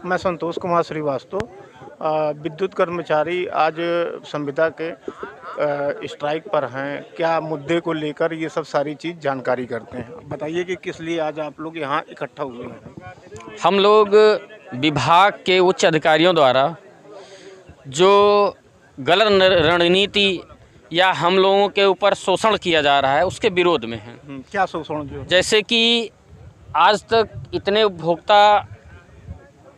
मैं संतोष कुमार श्रीवास्तव, विद्युत कर्मचारी आज संविदा के स्ट्राइक पर हैं। क्या मुद्दे को लेकर ये सब सारी चीज़ जानकारी करते हैं। बताइए कि किस लिए आज आप लोग यहाँ इकट्ठा हुए हैं। हम लोग विभाग के उच्च अधिकारियों द्वारा जो गलत रणनीति या हम लोगों के ऊपर शोषण किया जा रहा है उसके विरोध में हैं। क्या शोषण? जो जैसे कि आज तक इतने उपभोक्ता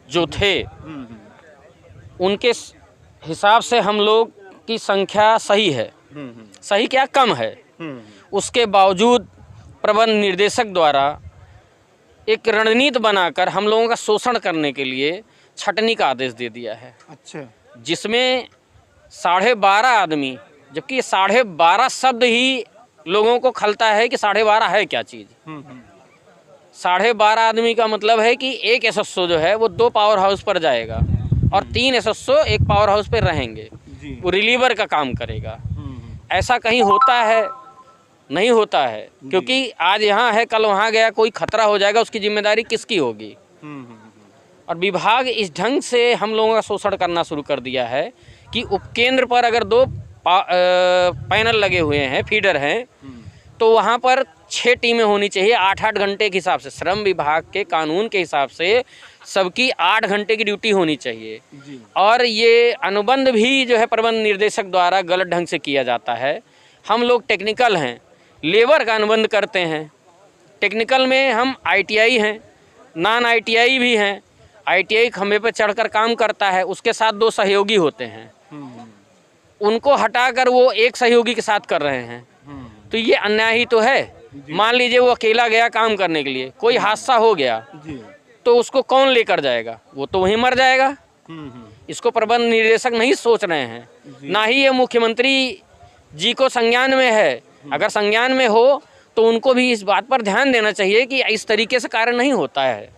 जो थे उनके हिसाब से हम लोग की संख्या सही है, सही क्या कम है, उसके बावजूद प्रबंध निर्देशक द्वारा एक रणनीति बनाकर हम लोगों का शोषण करने के लिए छटनी का आदेश दे दिया है। अच्छा। जिसमें 12.5 आदमी, जबकि 12.5 शब्द ही लोगों को खलता है कि 12.5 है क्या चीज़। 12.5 आदमी का मतलब है कि एक एसएसओ जो है वो 2 पावर हाउस पर जाएगा और 3 एसएसओ एक पावर हाउस पर रहेंगे, वो रिलीवर का काम करेगा। ऐसा कहीं होता है? नहीं होता है, क्योंकि आज यहाँ है कल वहाँ गया, कोई खतरा हो जाएगा, उसकी जिम्मेदारी किसकी होगी। और विभाग इस ढंग से हम लोगों का शोषण करना शुरू कर दिया है कि उपकेंद्र पर अगर 2 पैनल लगे हुए हैं, फीडर हैं, तो वहाँ पर 6 टीमें होनी चाहिए 8-8 घंटे के हिसाब से। श्रम विभाग के कानून के हिसाब से सबकी 8 घंटे की ड्यूटी होनी चाहिए। और ये अनुबंध भी जो है प्रबंध निर्देशक द्वारा गलत ढंग से किया जाता है। हम लोग टेक्निकल हैं, लेबर का अनुबंध करते हैं। टेक्निकल में हम ITI हैं, नॉन ITI भी हैं। ITI खंभे पर चढ़कर काम करता है, उसके साथ 2 सहयोगी होते हैं, उनको हटाकर वो एक सहयोगी के साथ कर रहे हैं, तो ये अन्याय ही तो है। मान लीजिए वो अकेला गया काम करने के लिए, कोई हादसा हो गया तो उसको कौन लेकर जाएगा? वो तो वहीं मर जाएगा। इसको प्रबंध निदेशक नहीं सोच रहे हैं, ना ही ये मुख्यमंत्री जी को संज्ञान में है। अगर संज्ञान में हो तो उनको भी इस बात पर ध्यान देना चाहिए कि इस तरीके से कार्य नहीं होता है।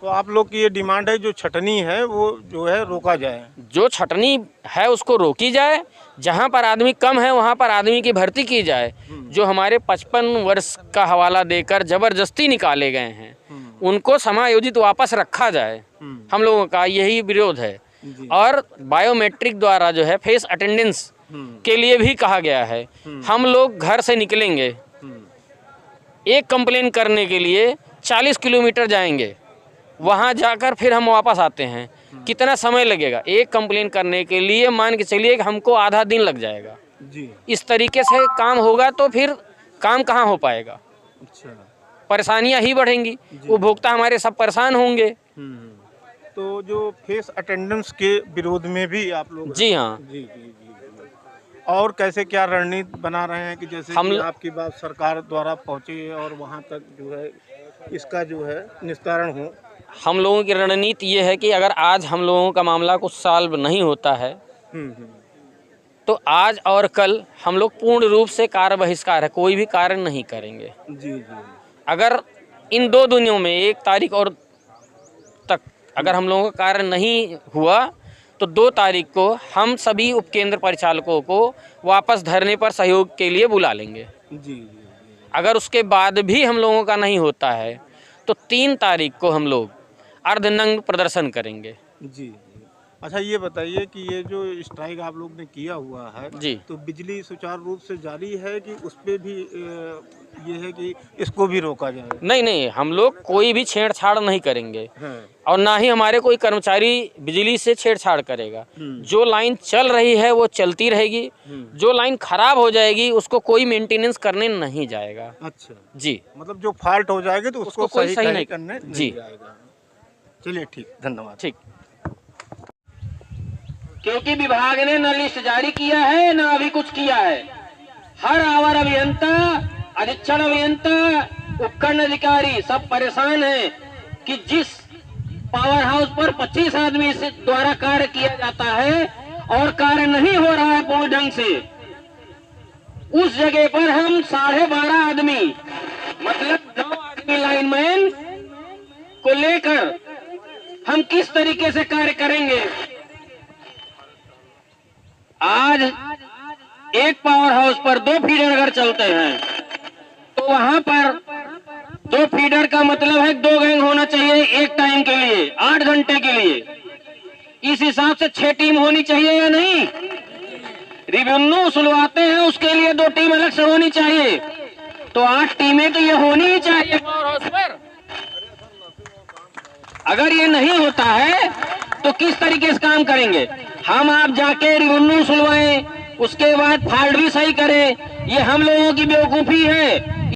तो आप लोग की ये डिमांड है जो छटनी है वो जो है रोका जाए? जो छटनी है उसको रोकी जाए, जहाँ पर आदमी कम है वहाँ पर आदमी की भर्ती की जाए। जो हमारे 55 वर्ष का हवाला देकर ज़बरदस्ती निकाले गए हैं उनको समायोजित वापस रखा जाए। हम लोगों का यही विरोध है। और बायोमेट्रिक द्वारा जो है फेस अटेंडेंस के लिए भी कहा गया है। हम लोग घर से निकलेंगे, एक कंप्लेन करने के लिए 40 किलोमीटर जाएंगे, वहाँ जाकर फिर हम वापस आते हैं, कितना समय लगेगा? एक कंप्लेन करने के लिए मान के चलिए कि हमको आधा दिन लग जाएगा। इस तरीके से काम होगा तो फिर काम कहाँ हो पाएगा? अच्छा। परेशानियाँ ही बढ़ेंगी, उपभोक्ता हमारे सब परेशान होंगे। तो जो फेस अटेंडेंस के विरोध में भी आप लोग? जी हाँ। जी। और कैसे क्या रणनीति बना रहे हैं कि जैसे कि आपकी बात सरकार द्वारा पहुँचे और वहाँ तक जो है इसका जो है निस्तारण हो? हम लोगों की रणनीति ये है कि अगर आज हम लोगों का मामला कुछ सॉल्व नहीं होता है तो आज और कल हम लोग पूर्ण रूप से कार्य बहिष्कार है, कोई भी कार्य नहीं करेंगे। जी। अगर इन 2 दिनों में 1 तारीख और तक अगर हम लोगों का कार्य नहीं हुआ तो 2 तारीख को हम सभी उपकेंद्र परिचालकों को वापस धरने पर सहयोग के लिए बुला लेंगे। जी। अगर उसके बाद भी हम लोगों का नहीं होता है तो 3 तारीख को हम लोग अर्धनग्न प्रदर्शन करेंगे। जी। अच्छा, ये बताइए कि ये जो स्ट्राइक आप लोग ने किया हुआ है जी, तो बिजली सुचारू रूप से जारी है कि उस पे भी ये है कि इसको भी रोका जाए? नहीं, हम लोग कोई भी छेड़छाड़ नहीं करेंगे। और ना ही हमारे कोई कर्मचारी बिजली से छेड़छाड़ करेगा। जो लाइन चल रही है वो चलती रहेगी, जो लाइन खराब हो जाएगी उसको कोई मेंटेनेंस करने नहीं जाएगा। अच्छा जी, मतलब जो फॉल्ट हो जाएगी तो उसको कोई सही नहीं करने जी जाएगा। चलिए ठीक, धन्यवाद। ठीक। क्योंकि विभाग ने न लिस्ट जारी किया है न अभी कुछ किया है। हर आवर अभियंता, अधीक्षण अभियंता, उपखंड अधिकारी सब परेशान हैं कि जिस पावर हाउस पर 25 आदमी से द्वारा कार्य किया जाता है और कार्य नहीं हो रहा है पूर्ण ढंग से, उस जगह पर हम 12.5 आदमी मतलब 9 आदमी लाइनमैन को लेकर हम किस तरीके से कार्य करेंगे? आज एक पावर हाउस पर 2 फीडर अगर चलते हैं तो वहां पर 2 फीडर का मतलब है 2 गैंग होना चाहिए एक टाइम के लिए, 8 घंटे के लिए। इस हिसाब से 6 टीम होनी चाहिए या नहीं? रेवेन्यू सुलवाते हैं उसके लिए 2 टीम अलग से होनी चाहिए, तो 8 टीमें तो ये होनी ही चाहिए पावर हाउस पर। अगर ये नहीं होता है तो किस तरीके से काम करेंगे? हम आप जाके रेवेन्यू सुलवाएं, उसके बाद फाल्ट भी सही करें, ये हम लोगों की बेवकूफी है।